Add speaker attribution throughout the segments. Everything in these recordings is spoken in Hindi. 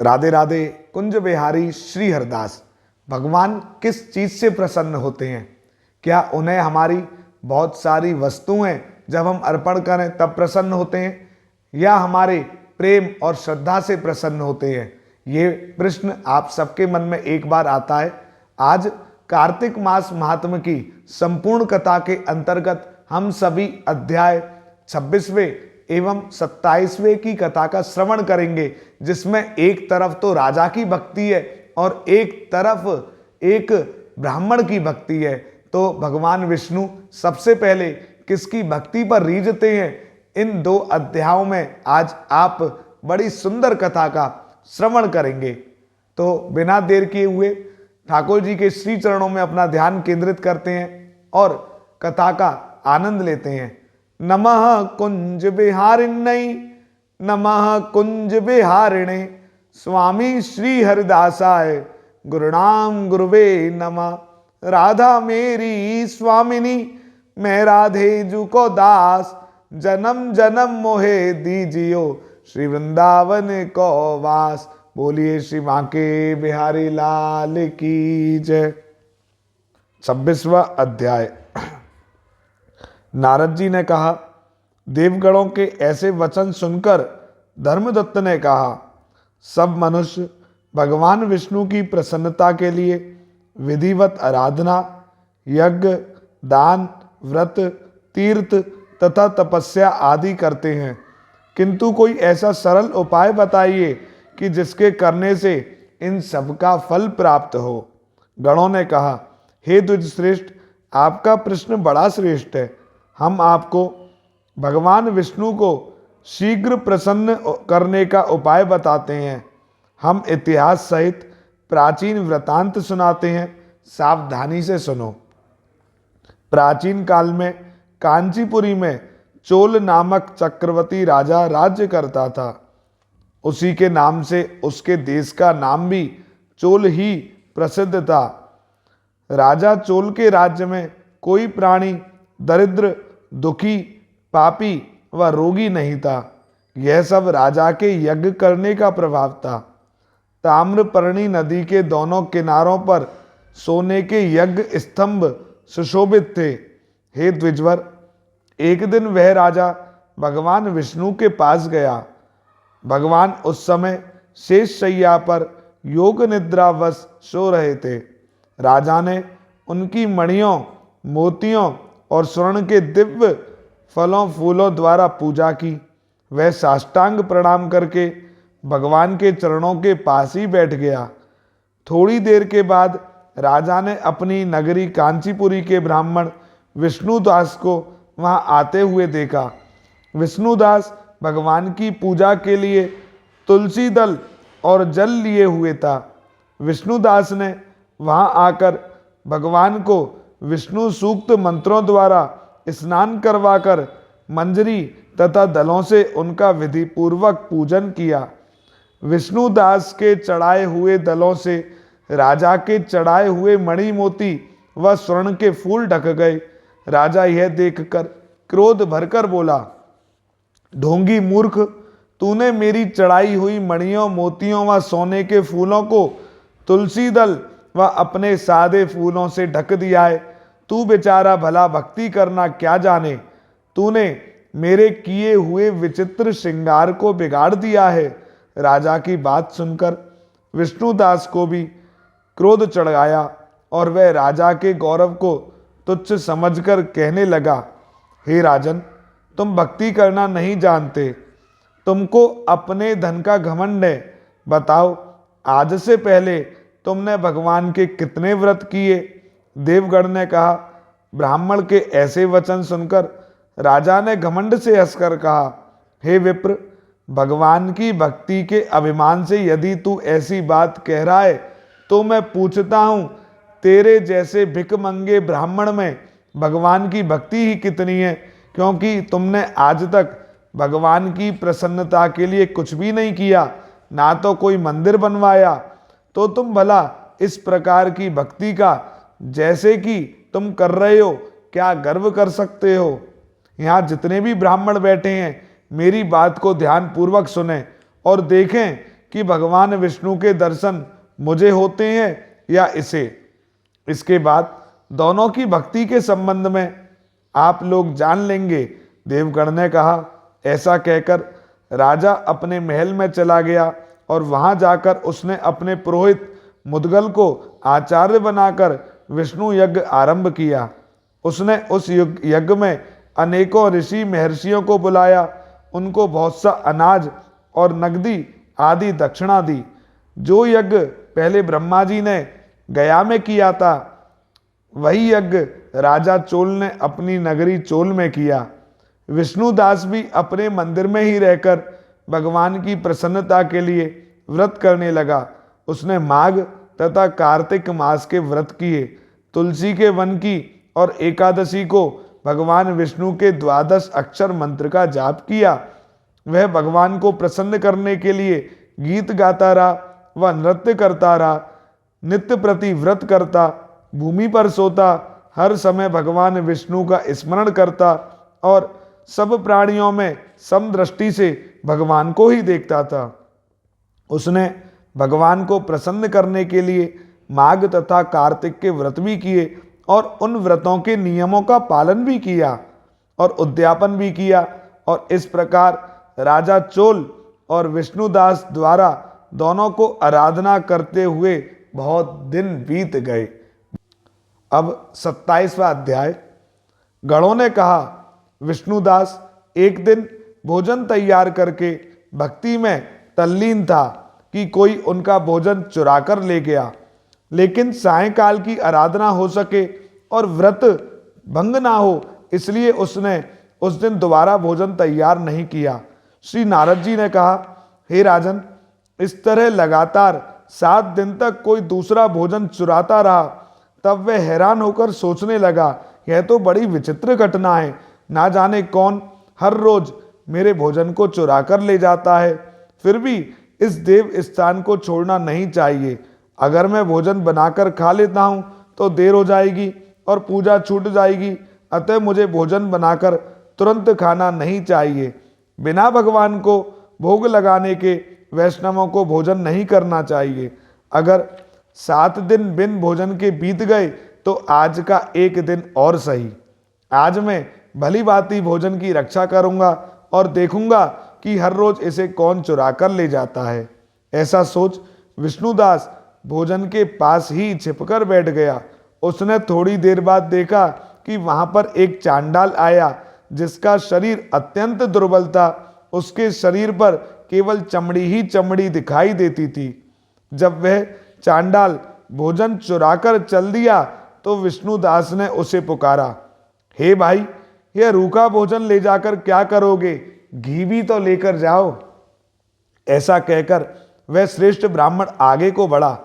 Speaker 1: राधे राधे। कुंज बिहारी श्री हरदास, भगवान किस चीज़ से प्रसन्न होते हैं? क्या उन्हें हमारी बहुत सारी वस्तुएं जब हम अर्पण करें तब प्रसन्न होते हैं, या हमारे प्रेम और श्रद्धा से प्रसन्न होते हैं? ये प्रश्न आप सबके मन में एक बार आता है। आज कार्तिक मास महात्म की संपूर्ण कथा के अंतर्गत हम सभी अध्याय 26वें एवं 27वें की कथा का श्रवण करेंगे, जिसमें एक तरफ तो राजा की भक्ति है और एक तरफ एक ब्राह्मण की भक्ति है। तो भगवान विष्णु सबसे पहले किसकी भक्ति पर रीझते हैं, इन दो अध्यायों में आज आप बड़ी सुंदर कथा का श्रवण करेंगे। तो बिना देर किए हुए ठाकुर जी के श्री चरणों में अपना ध्यान केंद्रित करते हैं और कथा का आनंद लेते हैं। नमः कुंज बिहारिण्यै, नमः कुंज बिहारिणे, स्वामी श्री हरिदासाय, गुरुनाम गुरुवे नमः। राधा मेरी स्वामिनी, मैं राधे जू को दास, जन्म जन्म मोहे दीजियो, श्री वृंदावन को वास। बोलिए श्री बांके बिहारी लाल की जय। 26वां अध्याय। नारद जी ने कहा, देवगणों के ऐसे वचन सुनकर धर्मदत्त ने कहा, सब मनुष्य भगवान विष्णु की प्रसन्नता के लिए विधिवत आराधना, यज्ञ, दान, व्रत, तीर्थ तथा तपस्या आदि करते हैं, किंतु कोई ऐसा सरल उपाय बताइए कि जिसके करने से इन सब का फल प्राप्त हो। गणों ने कहा, हे द्विजश्रेष्ठ, आपका प्रश्न बड़ा श्रेष्ठ है। हम आपको भगवान विष्णु को शीघ्र प्रसन्न करने का उपाय बताते हैं। हम इतिहास सहित प्राचीन वृतांत सुनाते हैं, सावधानी से सुनो। प्राचीन काल में कांचीपुरी में चोल नामक चक्रवर्ती राजा राज्य करता था। उसी के नाम से उसके देश का नाम भी चोल ही प्रसिद्ध था। राजा चोल के राज्य में कोई प्राणी दरिद्र, दुखी, पापी व रोगी नहीं था। यह सब राजा के यज्ञ करने का प्रभाव था। ताम्रपर्णी नदी के दोनों किनारों पर सोने के यज्ञ स्तंभ सुशोभित थे। हे द्विजवर, एक दिन वह राजा भगवान विष्णु के पास गया। भगवान उस समय शेष शैया पर योग निद्रावश सो रहे थे। राजा ने उनकी मणियों, मोतियों और स्वर्ण के दिव्य फलों फूलों द्वारा पूजा की। वह साष्टांग प्रणाम करके भगवान के चरणों के पास ही बैठ गया। थोड़ी देर के बाद राजा ने अपनी नगरी कांचीपुरी के ब्राह्मण विष्णुदास को वहां आते हुए देखा। विष्णुदास भगवान की पूजा के लिए तुलसी दल और जल लिए हुए था। विष्णुदास ने वहां आकर भगवान को विष्णु सूक्त मंत्रों द्वारा स्नान करवाकर मंजरी तथा दलों से उनका विधि पूर्वक पूजन किया। विष्णुदास के चढ़ाए हुए दलों से राजा के चढ़ाए हुए मणि मोती व स्वर्ण के फूल ढक गए। राजा यह देखकर क्रोध भरकर बोला, ढोंगी मूर्ख, तूने मेरी चढ़ाई हुई मणियों, मोतियों व सोने के फूलों को तुलसी दल व अपने सादे फूलों से ढक दिया है। तू बेचारा भला भक्ति करना क्या जाने। तूने मेरे किए हुए विचित्र श्रृंगार को बिगाड़ दिया है। राजा की बात सुनकर विष्णुदास को भी क्रोध चढ़ आया और वह राजा के गौरव को तुच्छ समझकर कहने लगा, हे राजन, तुम भक्ति करना नहीं जानते। तुमको अपने धन का घमंड है। बताओ, आज से पहले तुमने भगवान के कितने व्रत किए? देवगण ने कहा। ब्राह्मण के ऐसे वचन सुनकर राजा ने घमंड से हंसकर कहा, हे विप्र, भगवान की भक्ति के अभिमान से यदि तू ऐसी बात कह रहा है तो मैं पूछता हूँ, तेरे जैसे भिखमंगे ब्राह्मण में भगवान की भक्ति ही कितनी है? क्योंकि तुमने आज तक भगवान की प्रसन्नता के लिए कुछ भी नहीं किया, ना तो कोई मंदिर बनवाया, तो तुम भला इस प्रकार की भक्ति का जैसे कि तुम कर रहे हो क्या गर्व कर सकते हो? यहाँ जितने भी ब्राह्मण बैठे हैं मेरी बात को ध्यान पूर्वक सुने और देखें कि भगवान विष्णु के दर्शन मुझे होते हैं या इसे। इसके बाद दोनों की भक्ति के संबंध में आप लोग जान लेंगे। देवगण ने कहा। ऐसा कहकर राजा अपने महल में चला गया और वहां जाकर उसने अपने पुरोहित मुद्गल को आचार्य बनाकर विष्णु यज्ञ आरंभ किया। उसने उस यज्ञ में अनेकों ऋषि महर्षियों को बुलाया, उनको बहुत सा अनाज और नगदी आदि दक्षिणा दी। जो यज्ञ पहले ब्रह्मा जी ने गया में किया था, वही यज्ञ राजा चोल ने अपनी नगरी चोल में किया। विष्णुदास भी अपने मंदिर में ही रहकर भगवान की प्रसन्नता के लिए व्रत करने लगा। उसने माघ तथा कार्तिक मास के व्रत किए, तुलसी के वन की और एकादशी को भगवान विष्णु के 12 अक्षर मंत्र का जाप किया। वह भगवान को प्रसन्न करने के लिए गीत गाता रहा व नृत्य करता रहा, नित्य प्रति व्रत करता, भूमि पर सोता, हर समय भगवान विष्णु का स्मरण करता और सब प्राणियों में समदृष्टि से भगवान को ही देखता था। उसने भगवान को प्रसन्न करने के लिए माघ तथा कार्तिक के व्रत भी किए और उन व्रतों के नियमों का पालन भी किया और उद्यापन भी किया। और इस प्रकार राजा चोल और विष्णुदास द्वारा दोनों को आराधना करते हुए बहुत दिन बीत गए। अब 27वां अध्याय। गणों ने कहा, विष्णुदास एक दिन भोजन तैयार करके भक्ति में तल्लीन था कि कोई उनका भोजन चुरा कर ले गया। लेकिन सायंकाल की आराधना हो सके और व्रत भंग ना हो, इसलिए उसने उस दिन दोबारा भोजन तैयार नहीं किया। श्री नारद जी ने कहा, हे राजन, इस तरह लगातार 7 दिन तक कोई दूसरा भोजन चुराता रहा। तब वह हैरान होकर सोचने लगा, यह तो बड़ी विचित्र घटना है। ना जाने कौन हर रोज मेरे भोजन को चुरा कर ले जाता है। फिर भी इस देव स्थान को छोड़ना नहीं चाहिए। अगर मैं भोजन बनाकर खा लेता हूँ तो देर हो जाएगी और पूजा छूट जाएगी। अतः मुझे भोजन बनाकर तुरंत खाना नहीं चाहिए। बिना भगवान को भोग लगाने के वैष्णवों को भोजन नहीं करना चाहिए। अगर 7 दिन बिन भोजन के बीत गए तो आज का एक दिन और सही। आज मैं भली भांति भोजन की रक्षा करूंगा और देखूंगा कि हर रोज इसे कौन चुरा कर ले जाता है। ऐसा सोच विष्णुदास भोजन के पास ही छिपकर बैठ गया। उसने थोड़ी देर बाद देखा कि वहां पर एक चांडाल आया, जिसका शरीर अत्यंत दुर्बल था। उसके शरीर पर केवल चमड़ी ही चमड़ी दिखाई देती थी। जब वह चांडाल भोजन चुराकर चल दिया तो विष्णुदास ने उसे पुकारा, हे भाई, यह रूखा भोजन ले जाकर क्या करोगे? घी भी तो लेकर जाओ। ऐसा कहकर वह श्रेष्ठ ब्राह्मण आगे को बढ़ा।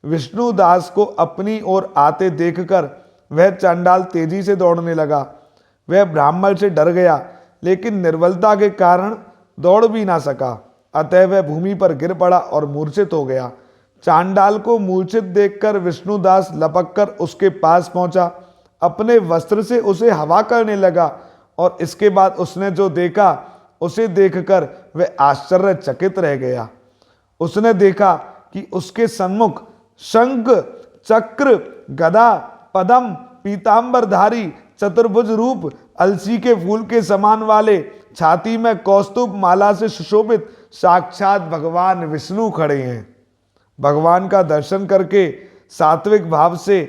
Speaker 1: विष्णुदास को अपनी ओर आते देखकर वह चांडाल तेजी से दौड़ने लगा। वह ब्राह्मण से डर गया, लेकिन निर्बलता के कारण दौड़ भी ना सका। अतः वह भूमि पर गिर पड़ा और मूर्छित हो गया। चांडाल को मूर्छित देखकर विष्णुदास लपककर उसके पास पहुंचा, अपने वस्त्र से उसे हवा करने लगा और इसके बाद उसने जो देखा उसे देखकर वह आश्चर्यचकित रह गया। उसने देखा कि उसके सम्मुख शंख, चक्र, गदा, पद्म, पीतांबरधारी, चतुर्भुज रूप, अलसी के फूल के समान वाले, छाती में कौस्तुभ माला से सुशोभित साक्षात भगवान विष्णु खड़े हैं। भगवान का दर्शन करके सात्विक भाव से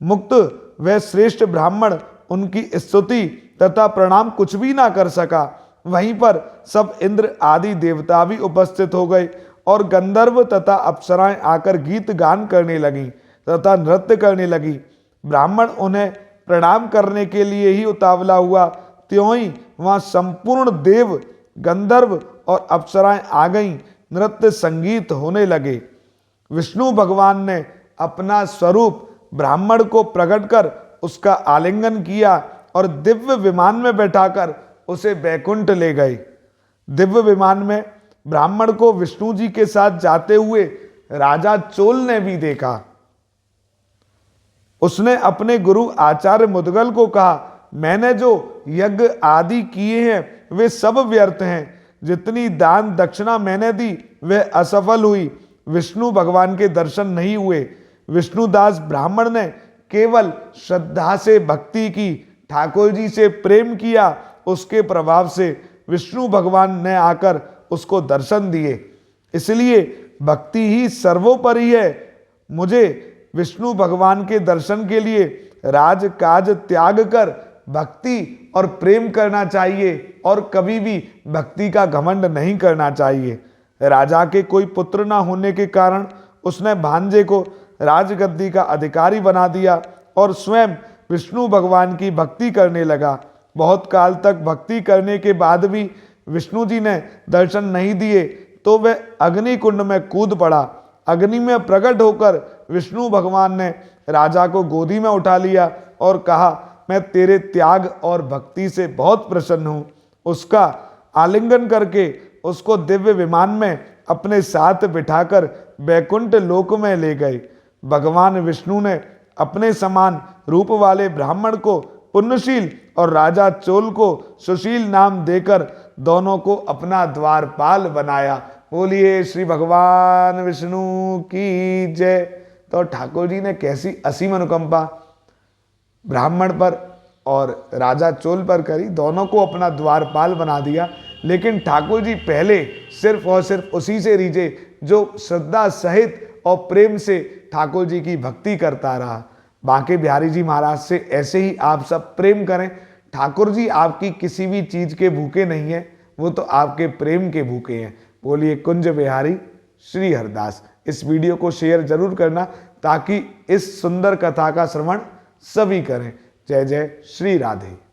Speaker 1: मुक्त वह श्रेष्ठ ब्राह्मण उनकी स्तुति तथा प्रणाम कुछ भी ना कर सका। वहीं पर सब इंद्र आदि देवता भी उपस्थित हो गए और गंधर्व तथा अप्सराएं आकर गीत गान करने लगी तथा नृत्य करने लगी। ब्राह्मण उन्हें प्रणाम करने के लिए ही उतावला हुआ, त्यों ही वहां संपूर्ण देव, गंधर्व और अप्सराएं आ गईं। नृत्य संगीत होने लगे। विष्णु भगवान ने अपना स्वरूप ब्राह्मण को प्रकट कर उसका आलिंगन किया और दिव्य विमान में बैठाकर उसे बैकुंठ ले गए। दिव्य विमान में ब्राह्मण को विष्णु जी के साथ जाते हुए राजा चोल ने भी देखा। उसने अपने गुरु आचार्य मुद्गल को कहा, मैंने जो यज्ञ आदि किए हैं वे सब व्यर्थ हैं। जितनी दान दक्षिणा मैंने दी वह असफल हुई। विष्णु भगवान के दर्शन नहीं हुए। विष्णुदास ब्राह्मण ने केवल श्रद्धा से भक्ति की, ठाकुर जी से प्रेम किया, उसके प्रभाव से विष्णु भगवान ने आकर उसको दर्शन दिए। इसलिए भक्ति ही सर्वोपरि है। मुझे विष्णु भगवान के दर्शन के लिए राजकाज त्याग कर भक्ति और प्रेम करना चाहिए और कभी भी भक्ति का घमंड नहीं करना चाहिए। राजा के कोई पुत्र ना होने के कारण उसने भांजे को राजगद्दी का अधिकारी बना दिया और स्वयं विष्णु भगवान की भक्ति करने लगा। बहुत काल तक भक्ति करने के बाद भी विष्णु जी ने दर्शन नहीं दिए तो वह अग्नि कुंड में कूद पड़ा। अग्नि में प्रकट होकर विष्णु भगवान ने राजा को गोदी में उठा लिया और कहा, मैं तेरे त्याग और भक्ति से बहुत प्रसन्न हूँ। उसका आलिंगन करके उसको दिव्य विमान में अपने साथ बिठाकर बैकुंठ लोक में ले गए। भगवान विष्णु ने अपने समान रूप वाले ब्राह्मण को पुण्यशील और राजा चोल को सुशील नाम देकर दोनों को अपना द्वारपाल बनाया। बोलिए श्री भगवान विष्णु की जय। तो ठाकुर जी ने कैसी असीम अनुकंपा ब्राह्मण पर और राजा चोल पर करी, दोनों को अपना द्वारपाल बना दिया। लेकिन ठाकुर जी पहले सिर्फ और सिर्फ उसी से रीझे जो श्रद्धा सहित और प्रेम से ठाकुर जी की भक्ति करता रहा। बांके बिहारी जी महाराज से ऐसे ही आप सब प्रेम करें। ठाकुर जी आपकी किसी भी चीज के भूखे नहीं है, वो तो आपके प्रेम के भूखे हैं। बोलिए कुंज बिहारी श्री हरदास। इस वीडियो को शेयर जरूर करना ताकि इस सुंदर कथा का श्रवण सभी करें। जय जय श्री राधे।